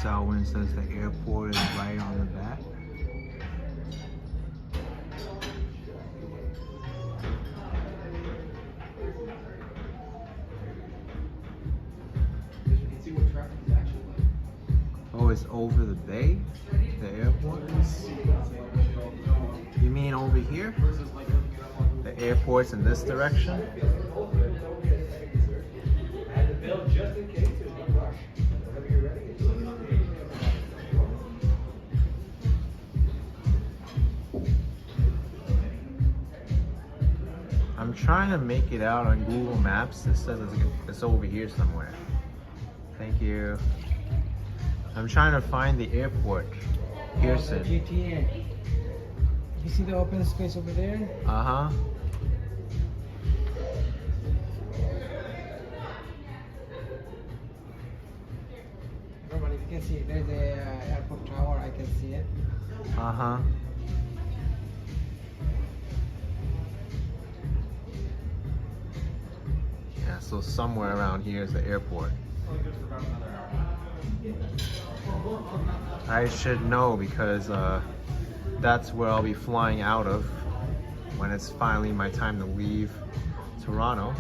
Salmon says the airport is right on the back. See what traffic is actually like. Oh, it's over the bay? The airport? You mean over here? The airport's in this direction? I had to build just in case there's no rush. Whenever you're ready, it's I'm trying to make it out on Google Maps. It says it's over here somewhere. Thank you. I'm trying to find the airport. Pearson. GTA. You see the open space over there? Uh-huh. Roman, if you can see, there's a airport tower. I can see it. Uh-huh. Yeah, so somewhere around here is the airport. I should know because that's where I'll be flying out of when it's finally my time to leave Toronto.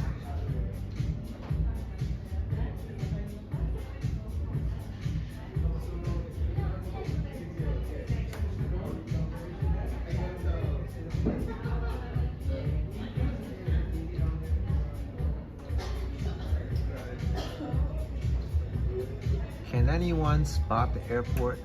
Can anyone spot the airport?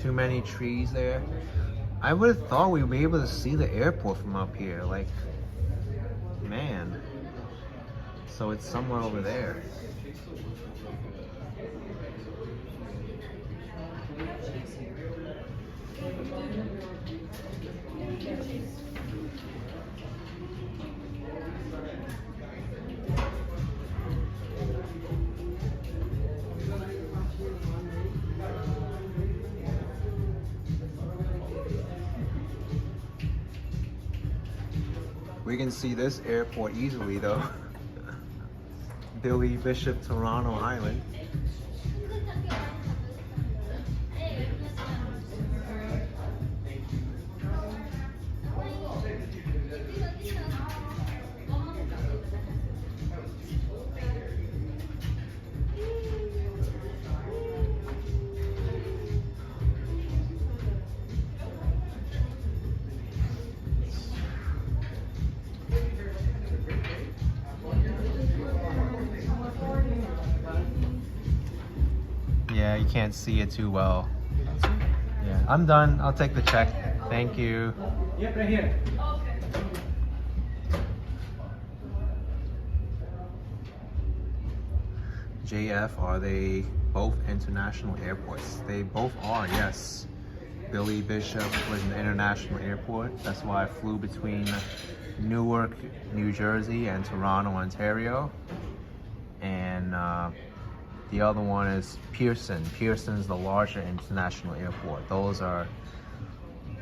Too many trees there. I would have thought we'd be able to see the airport from up here. Like, man. So it's somewhere over there. We can see this airport easily though. Billy Bishop, Toronto Island. Yeah, you can't see it too well. Yeah, I'm done. I'll take the check. Thank you. Yep, right here. JF, are they both international airports? They both are, yes. Billy Bishop was an international airport. That's why I flew between Newark, New Jersey and Toronto, Ontario. And the other one is Pearson. Pearson's the larger international airport. Those are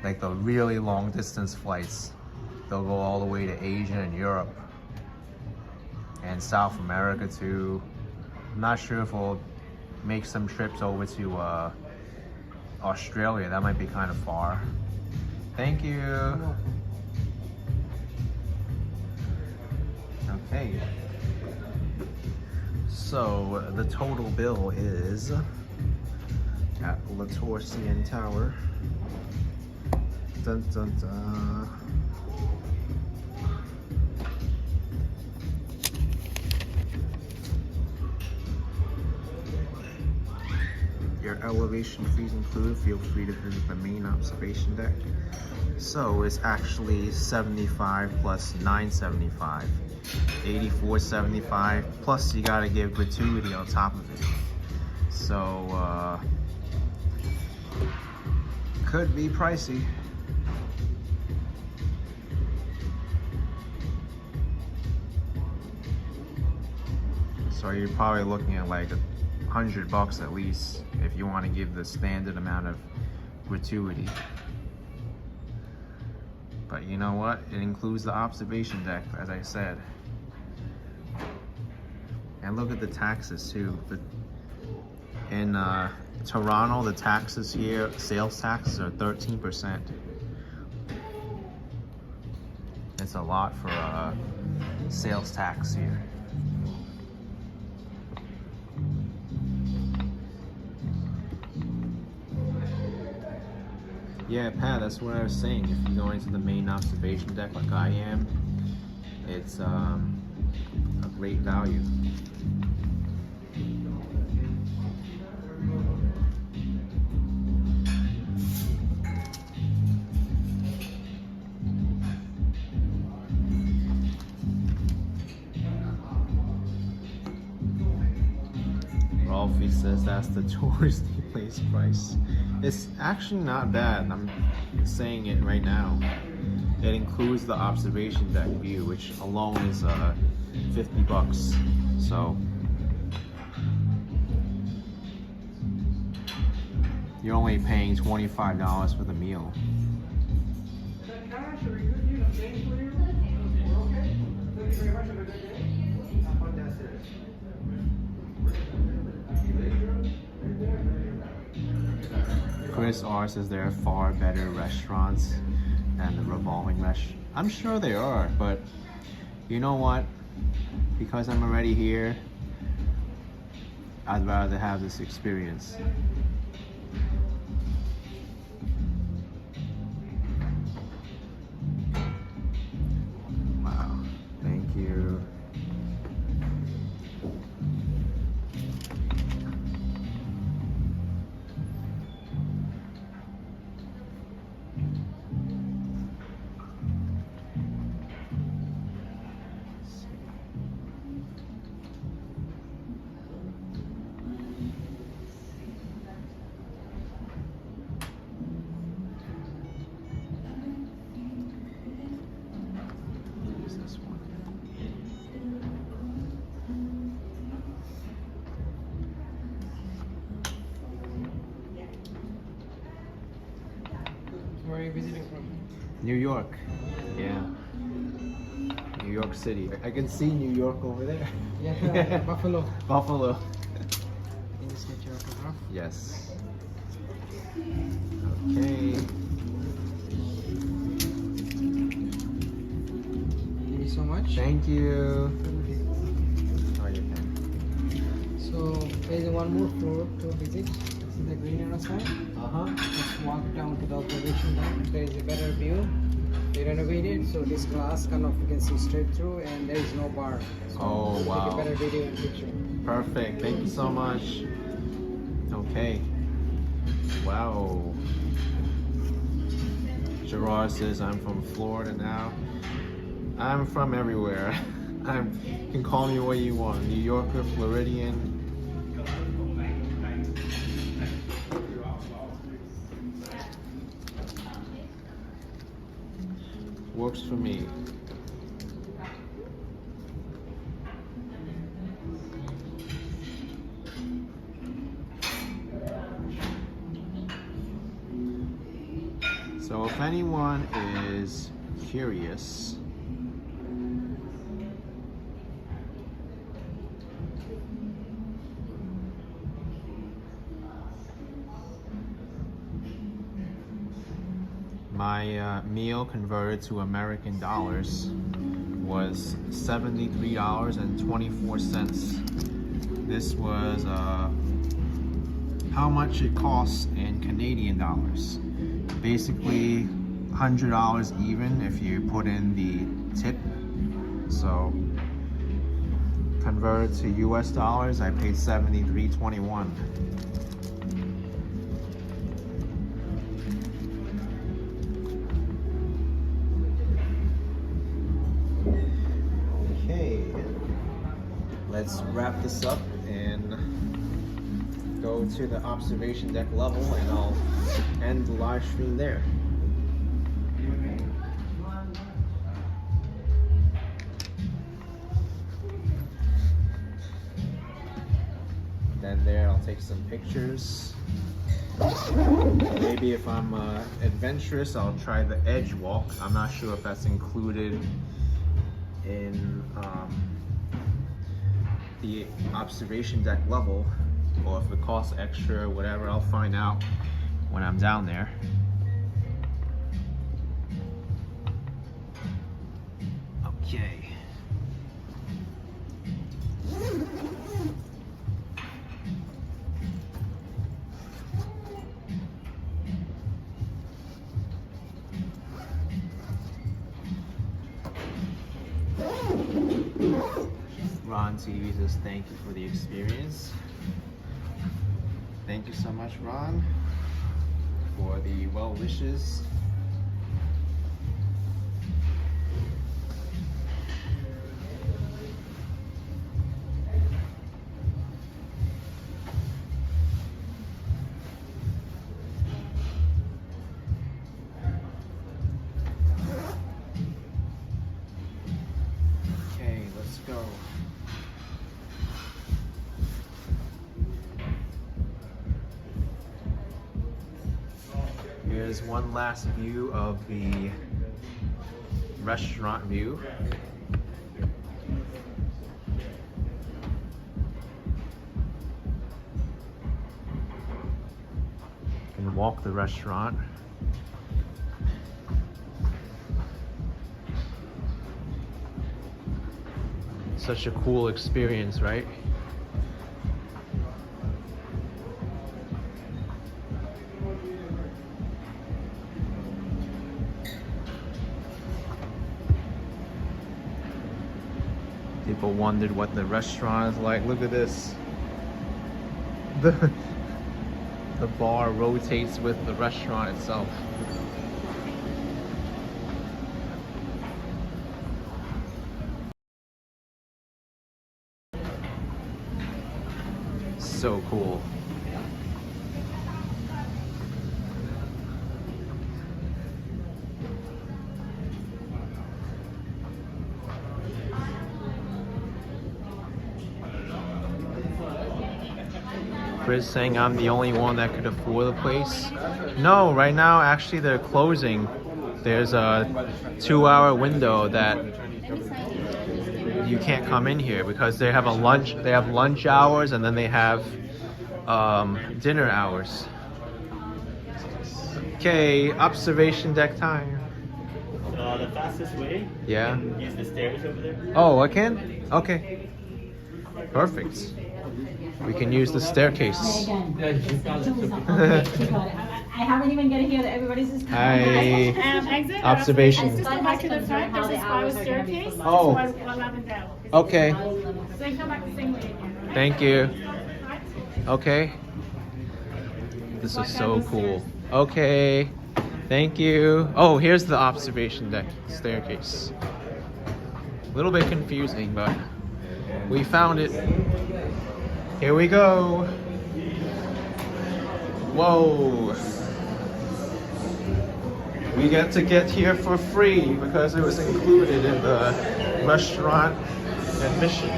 like the really long distance flights. They'll go all the way to Asia and Europe and South America too. I'm not sure if we'll make some trips over to Australia. That might be kind of far. Thank you. Okay. So the total bill is at La Tour CN Tower. Dun, dun, dun. Your elevation fees included. Feel free to visit the main observation deck. So it's actually $75 plus $975. $84.75. Plus you gotta give gratuity on top of it. So could be pricey. So you're probably looking at like $100 at least if you want to give the standard amount of gratuity. But you know what? It includes the observation deck, as I said. And look at the taxes too. In Toronto, the taxes here, sales taxes are 13%. It's a lot for sales tax here. Yeah, Pat, that's what I was saying. If you go into the main observation deck like I am, it's a great value. Ralphie says that's the touristy place price. It's actually not bad. I'm saying it right now. It includes the observation deck view, which alone is $50. So you're only paying $25 for the meal. Cash, are we good? You know, paying for you? We're okay? Thank you very much. Have a good day. Fantastic. Chris R says there are far better restaurants than the Revolving restaurant. I'm sure there are, but you know what? Because I'm already here, I'd rather have this experience. Wow, thank you. Where are you visiting from? New York. Yeah. New York City. I can see New York over there. Yeah, Buffalo. Buffalo. Can you sketch your autograph? Yes. Okay. Thank you so much. Thank you. Oh, you can. So there is one more floor to visit. This is the green arrow sign. Just walk down to the observation deck. There is a better view. They renovated, so this glass kind of you can see straight through, and there is no bar. So Oh, wow. Take a better video and picture. Perfect. Thank you so much. Okay. Wow. Gerard says I'm from Florida now. I'm from everywhere. You can call me what you want. New Yorker, Floridian. Works for me. So if anyone is curious, my meal converted to American dollars was $73.24. This was how much it costs in Canadian dollars. Basically $100 even if you put in the tip. So converted to US dollars, I paid $73.21. let's wrap this up and go to the observation deck level, and I'll end the live stream there. Then there, I'll take some pictures. Maybe if I'm adventurous, I'll try the edge walk. I'm not sure if that's included in the observation deck level, or if it costs extra or whatever. I'll find out when I'm down there. Okay. Ron TV says thank you for the experience. Thank you so much, Ron, for the well wishes. Okay, let's go. Here's one last view of the restaurant view. You can walk the restaurant. Such a cool experience, right? People wondered what the restaurant is like. Look at this. The bar rotates with the restaurant itself. So cool. Chris saying I'm the only one that could afford the place. No, right now actually they're closing. There's a 2-hour window that you can't come in here because they have a lunch. They have lunch hours and then they have dinner hours. Okay, observation deck time. The fastest way. Yeah. Use the stairs over there. Oh, I can? Okay. Perfect. We can use the staircase. I haven't even got to hear that everybody's just Hi. Exit. Observation. Just go back to the front. There's a spiral staircase. Oh. One up and down. Okay. So you come back the same way again. Thank you. Okay. This is so cool. Okay. Thank you. Oh, here's the observation deck staircase. A little bit confusing, but we found it. Here we go. Whoa. We get here for free because it was included in the restaurant admission.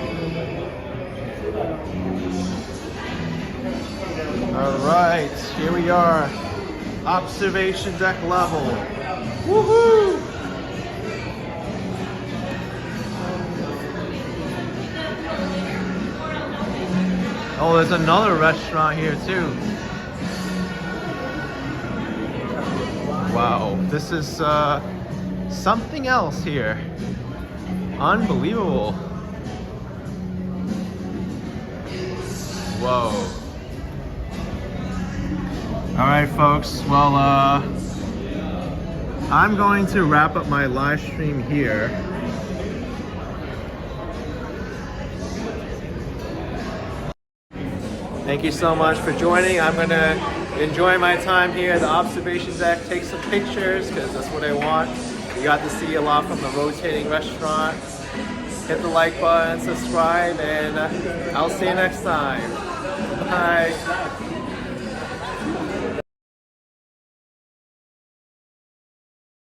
All right, here we are. Observation deck level. Woohoo! Oh, there's another restaurant here too. Wow, this is something else here. Unbelievable. Whoa. All right, folks. Well, I'm going to wrap up my live stream here. Thank you so much for joining. I'm gonna enjoy my time here at the observation deck, take some pictures because that's what I want. You got to see a lot from the rotating restaurant. hit the like button, subscribe, and I'll see you next time. Bye.